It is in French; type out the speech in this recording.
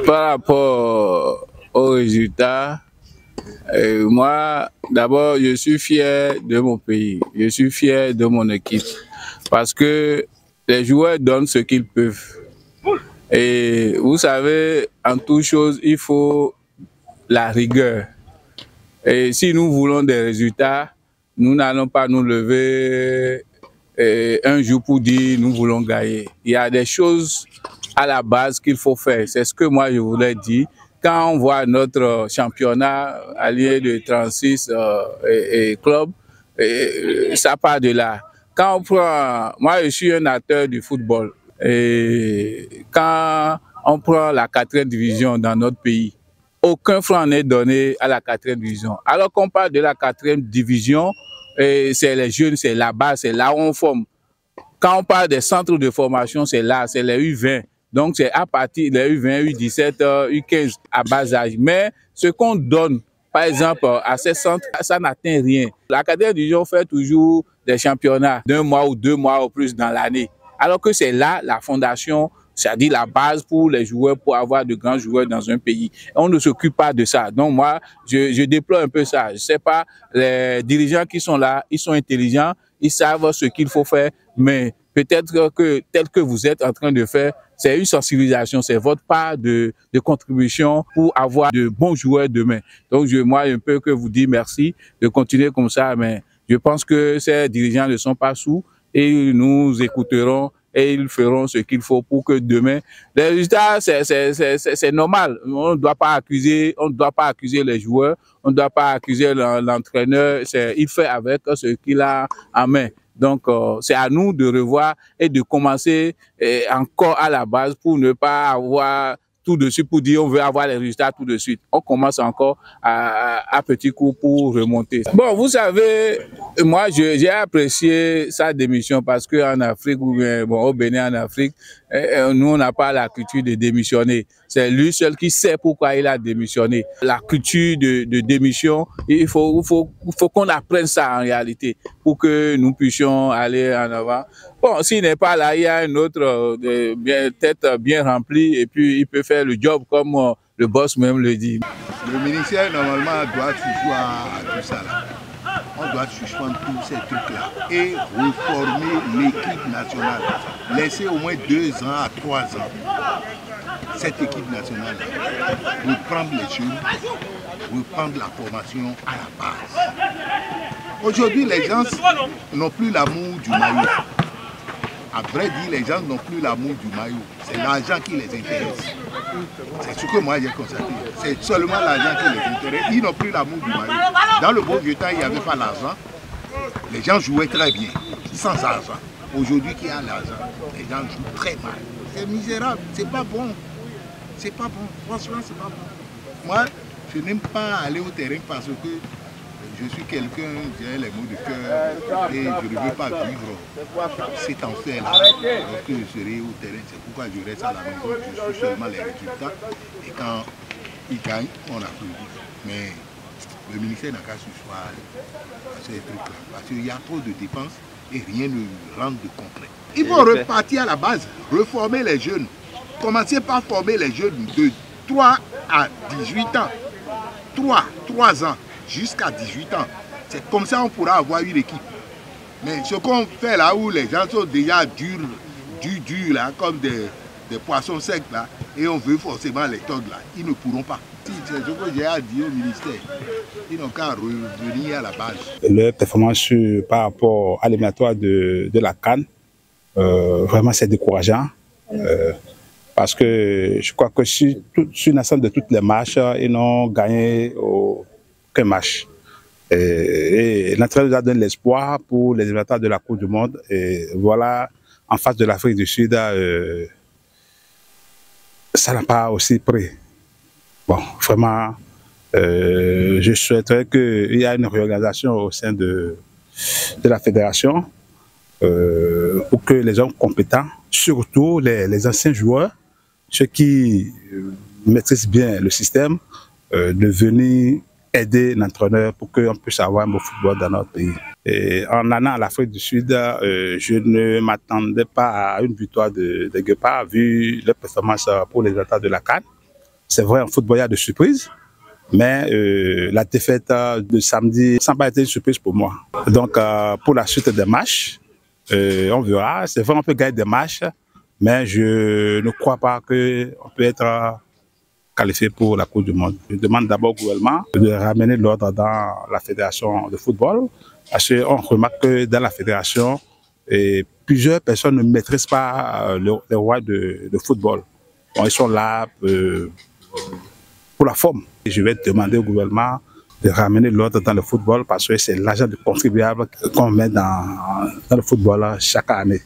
Par rapport aux résultats, moi, d'abord, je suis fier de mon pays. Je suis fier de mon équipe. Parce que les joueurs donnent ce qu'ils peuvent. Et vous savez, en toute chose, il faut la rigueur. Et si nous voulons des résultats, nous n'allons pas nous lever un jour pour dire nous voulons gagner. Il y a des choses à la base qu'il faut faire. C'est ce que moi je voulais dire. Quand on voit notre championnat allié de 36 clubs, ça part de là. Quand on prend, moi je suis un acteur du football. Et quand on prend la 4e division dans notre pays, aucun franc n'est donné à la 4e division. Alors qu'on parle de la 4e division, c'est les jeunes, c'est là-bas, c'est là où on forme. Quand on parle des centres de formation, c'est là, c'est les U20. Donc c'est à partir des U20, U17, U15 à bas âge. Mais ce qu'on donne, par exemple, à ces centres, ça n'atteint rien. La 4e division fait toujours des championnats d'1 mois ou 2 mois ou plus dans l'année. Alors que c'est là la fondation, c'est-à-dire la base pour les joueurs, pour avoir de grands joueurs dans un pays. On ne s'occupe pas de ça. Donc moi, je déplore un peu ça. Je ne sais pas, les dirigeants qui sont là, ils sont intelligents, ils savent ce qu'il faut faire, mais peut-être que tel que vous êtes en train de faire, c'est une sensibilisation, c'est votre part de contribution pour avoir de bons joueurs demain. Donc moi, je ne peux que vous dire merci de continuer comme ça, mais je pense que ces dirigeants ne sont pas sourds et nous écouterons et ils feront ce qu'il faut pour que demain, les résultats, c'est normal. On ne doit pas accuser les joueurs, on ne doit pas accuser l'entraîneur. Il fait avec ce qu'il a en main. Donc, c'est à nous de revoir et de commencer encore à la base pour ne pas avoir tout de suite pour dire on veut avoir les résultats tout de suite. On commence encore à petits coups pour remonter. Bon, vous savez, moi, j'ai apprécié sa démission parce qu'en Afrique, ou bien bon, au Bénin, en Afrique, nous, on n'a pas la culture de démissionner. C'est lui seul qui sait pourquoi il a démissionné. La culture de démission, il faut qu'on apprenne ça en réalité pour que nous puissions aller en avant. Bon, s'il n'est pas là, il y a un autre tête bien remplie et puis il peut faire le job comme le boss même le dit. Le ministère, normalement, doit toujours à tout ça là. On doit suspendre tous ces trucs-là et reformer l'équipe nationale. Laisser au moins 2 ans à 3 ans cette équipe nationale, reprendre les jeunes, reprendre la formation à la base. Aujourd'hui, les gens n'ont plus l'amour du maillot. À vrai dire, les gens n'ont plus l'amour du maillot. C'est l'argent qui les intéresse. C'est ce que moi j'ai constaté. C'est seulement l'argent qui les intéresse. Ils n'ont plus l'amour du maillot. Dans le bon vieux temps, il n'y avait pas l'argent. Les gens jouaient très bien, sans argent. Aujourd'hui, qu'il y a l'argent, les gens jouent très mal. C'est misérable, c'est pas bon. C'est pas bon. Franchement, c'est pas bon. Moi, je n'aime pas aller au terrain parce que je suis quelqu'un, j'ai les mots de cœur et je ne veux pas vivre cet enfer-là. Lorsque je serai au terrain, c'est pourquoi je reste à la maison, je suis seulement les résultats. Et quand ils gagnent, on applaudit. Mais le ministère n'a qu'à sursoir ces trucs-là. Parce qu'il y a trop de dépenses et rien ne rentre de concret. Il faut repartir à la base, reformer les jeunes. Commencer par former les jeunes de 3 à 18 ans. 3 ans. Jusqu'à 18 ans. C'est comme ça qu'on pourra avoir une équipe. Mais ce qu'on fait là où les gens sont déjà durs là, comme des poissons secs là, et on veut forcément les tordre là, ils ne pourront pas. C'est ce que j'ai à dire au ministère. Ils n'ont qu'à revenir à la base. Leur performance par rapport à l'éliminatoire de la CAN, vraiment c'est décourageant. Parce que je crois que sur l'ensemble de toutes les matchs, ils n'ont gagné aucun match. Et l'entraîneur nous a donné l'espoir pour les éliminatoires de la Coupe du Monde. Et voilà, en face de l'Afrique du Sud, ça n'a pas aussi pris. Bon, vraiment, je souhaiterais qu'il y ait une réorganisation au sein de la fédération pour que les hommes compétents, surtout les anciens joueurs, ceux qui maîtrisent bien le système, de venir aider l'entraîneur pour qu'on puisse avoir un beau football dans notre pays. Et en allant à l'Afrique du Sud, je ne m'attendais pas à une victoire de Guépard vu leur performance pour les attaques de la CAN. C'est vrai, en football, il y a de surprises, mais la défaite de samedi, ça n'a pas été une surprise pour moi. Donc, pour la suite des matchs, on verra. C'est vrai, on peut gagner des matchs, mais je ne crois pas qu'on peut être qualifié pour la Coupe du Monde. Je demande d'abord au gouvernement de ramener l'ordre dans la fédération de football, parce qu'on remarque que dans la fédération, plusieurs personnes ne maîtrisent pas les roi de football. Bon, ils sont là pour la forme. Et je vais demander au gouvernement de ramener l'ordre dans le football parce que c'est l'argent du contribuable qu'on met dans le football chaque année.